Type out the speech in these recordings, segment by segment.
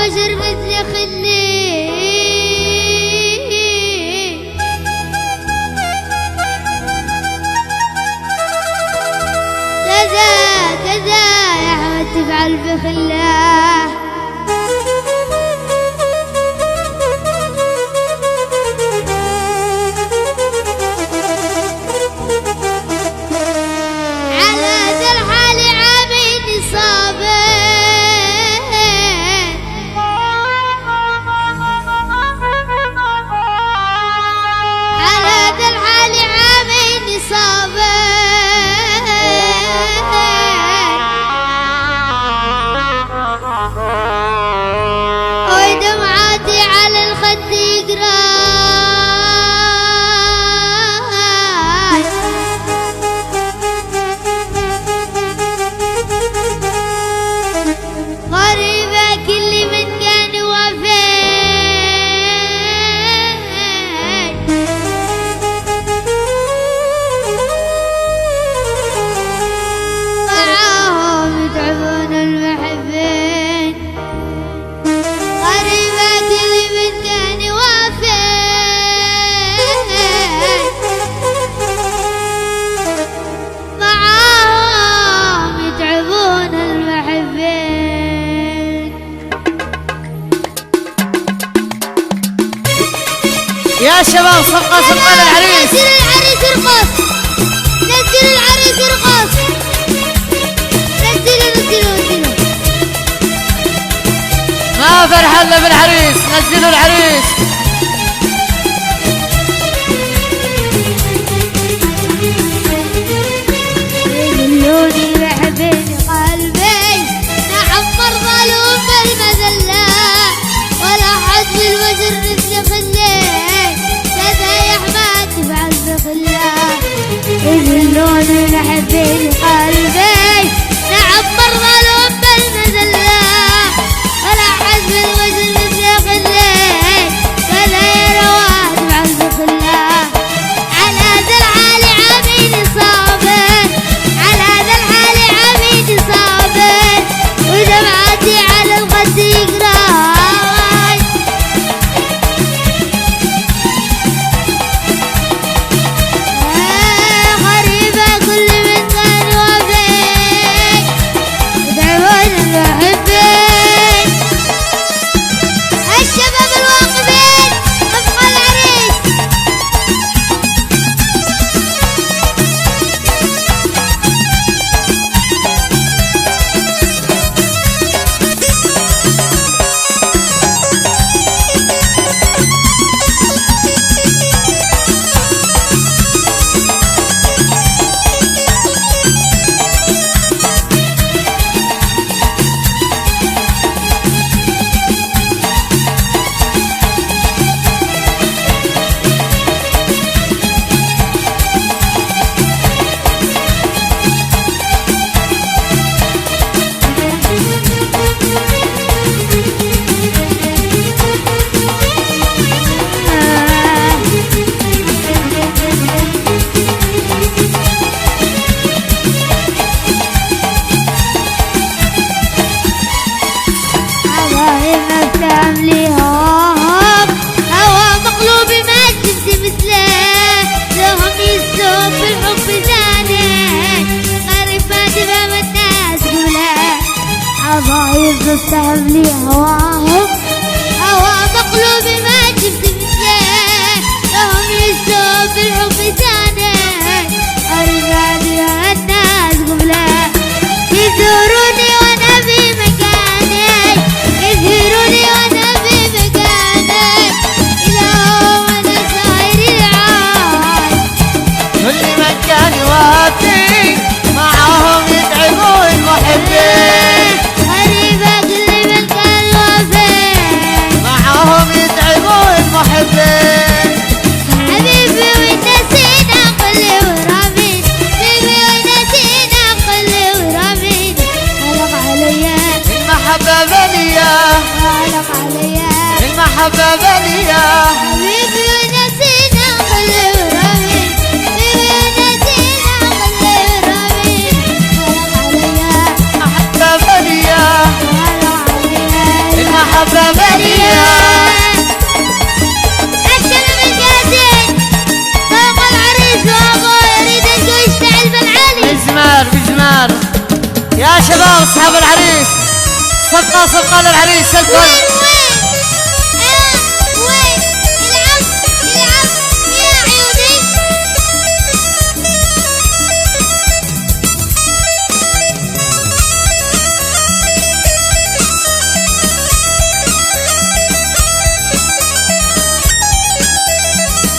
الوجر مثل خلي كذا يا أحمد تفعل بخلاه يا شباب صفقة للعريس. نزل العريس يرقص، نزل العريس يرقص، نزلوا ما فرح الا بالعريس. نزلوا العريس. يقولوني بحبني قلبي نعم مرضى بالمذلة ولا حد بالوجر مثل خلي يقولوني بحبني قلبي نعم مرضى لهم بالمذلة ولا حد بالوجر مثل خلي ولا يرى واحد بعز خلاه على ذا العالي عميد صابر على ذا العالي عميد صابر ودمعتي على الخد يقراي تستهم لي هواهم هوا مقلوبي ما جبت مثله لهم يسوم بالحب ثاني أرجعني الناس قبله يزوروني وانا في مكاني يزوروني وانا في مكاني إذا وانا ساير العاي كل مكان يوافي معاهم يتعبون المحبين حبيبي ونسينا قلي ورامين حبيبي ونسينا قلي ورامين علق عليا المحبة بليا علق عليا المحبة بليا حبيبي ونسينا قلي ورامين حبيبي ونسينا قلي ورامين علق عليا المحبة بليا علق عليا المحبة اصحاب العريس صفقة للعريس الكل. وين العب يا عيوني.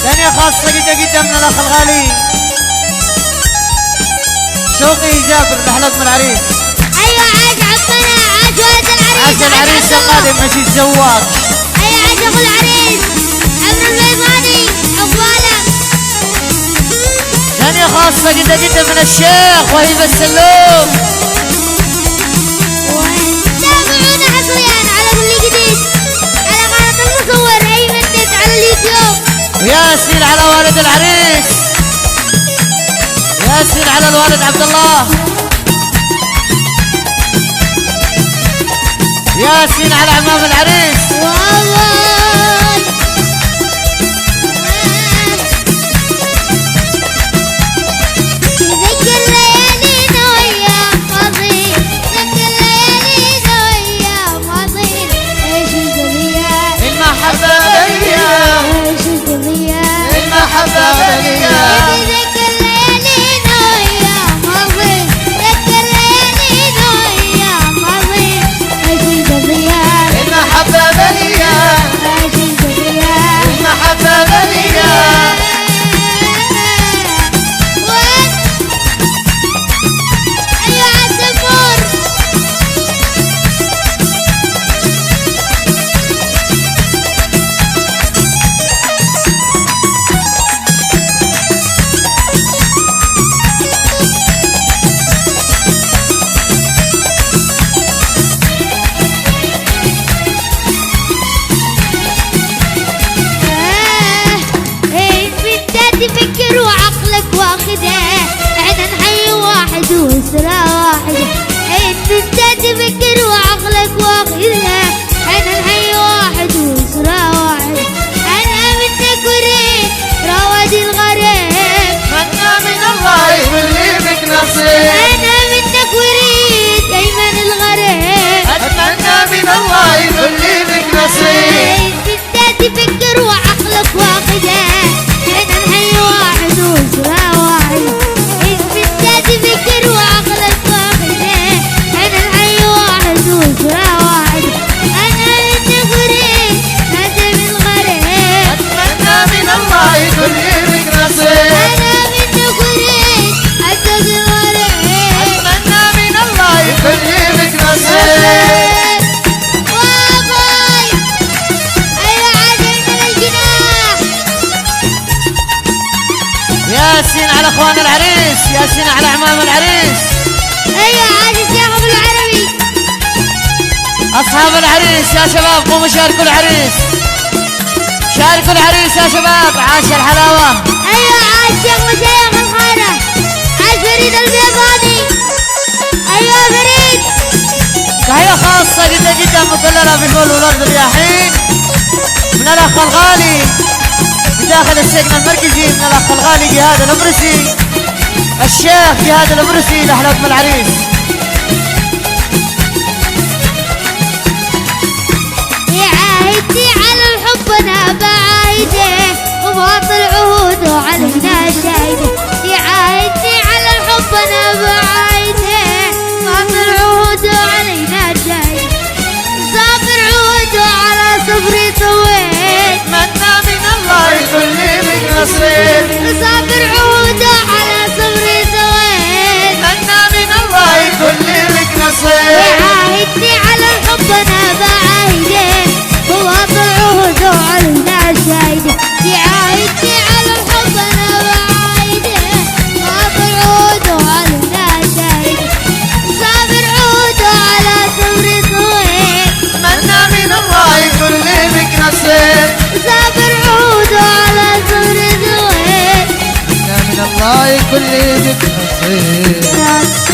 ثانية خاصة جدا من الأخ الغالي شوقي جابر لحلق من العريس. ايوه عاش عمنا، عاش ولد العريس، عاش العريس القادم مجيد زواج. ايوه عاش ابو العريس عمرو البيضاني عقباله. ثانية خاصة جدا من الشيخ وهيب السلوم. تابعونا حصريا على كل جديد على قناة المصور ايمن تيت على اليوتيوب. وياسين على والد العريس، ياسين على الوالد عبد الله، ياسين على عمام العريس. والله تذكر ليالينا ويا ماضي، تذكر ليالينا ويا ماضي. ايش القضية؟ المحبة بلية، ايش القضية؟ المحبة بلية. تذكر ليالينا ويا ماضي، تذكر ليالينا ويا ماضي. ايش القضية؟ المحبة بلية، ايش القضية؟ المحبة بلية. وين؟ ايوه عالدبور. انت تفكر وعقلك واخده، احنا نحيي واحد واسرة واحدة. انت تفكر وعقلك واخده، احنا نحيي واحد واسرة واحدة. انا منك وريد راودي الغريب، منا من الله يولي بك نصيب. انا منك وريد ايمن الغريب. اتمنى من الله يولي بك نصيب. انت تفكر وعقلك واخده، احنا نحيي واحد واسرة واحدة. انت تفكر وعقلك واخده، احنا نحيي واحد واسرة واحدة. انا منك وريد نادم الغريب، اتمنى من الله يولي بك نصيب. انا منك وريد ادق الغريب. اتمنى من الله يولي بك نصيب. واباي ايوه عادلنا للجناح. ياسين على اخوان العريس، ياسين على عمام العريس. ايوه عادل الشيخ ابو العربي. اصحاب العريس يا شباب قوموا شاركوا العريس، شاركوا العريس يا شباب. عاش الحلاوة. ايوه عاش شيخ مشايخ الخانة، عاش فريد البيضاني. ايوه فريد. تحية خاصة جدا مكللة بالفل والورد الرياحين من الاخ الغالي بداخل السجن المركزي، من الاخ الغالي جهاد الامرسي، الشيخ جهاد الامرسي لحلق من العريس. عاهدتي على الحب انا بعايده، وباطل عهوده علينا شايده. عاهدتي على الحب انا بعايده، باطل عهوده علينا شايده. صابر عهوده على صبري طويل، اتمنى من الله يولي بك نصيب. صابر عهوده على صبري طويل. اتمنى من الله يولي بك نصيب. عاهدتي على الحب انا بعايده، وباطل عهوده علينا شايده. عاهدتي على الحب انا بعايده، باطل عهوده علينا شايده. صابر عهوده على صبري طويل، اتمنى من الله يولي بك نصيب. صابر عهوده على صبري طويل. اتمنى من الله يولي بك نصيب.